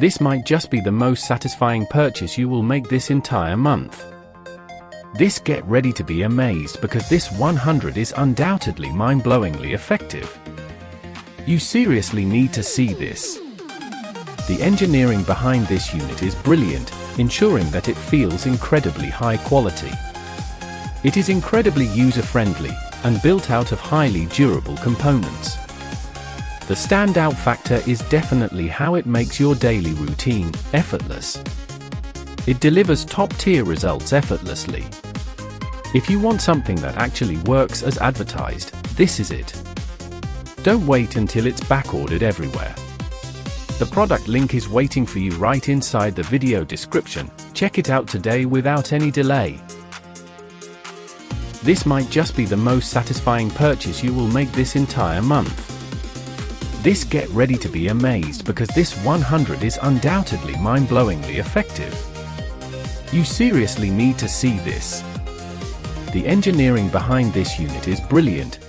This might just be the most satisfying purchase you will make this entire month. Get ready to be amazed because this 100 is undoubtedly mind-blowingly effective. You seriously need to see this. The engineering behind this unit is brilliant, ensuring that it feels incredibly high quality. It is incredibly user-friendly and built out of highly durable components. The standout factor is definitely how it makes your daily routine effortless. It delivers top-tier results effortlessly. If you want something that actually works as advertised, this is it. Don't wait until it's backordered everywhere. The product link is waiting for you right inside the video description. Check it out today without any delay. This might just be the most satisfying purchase you will make this entire month. Get ready to be amazed because this 100 is undoubtedly mind-blowingly effective. You seriously need to see this. The engineering behind this unit is brilliant,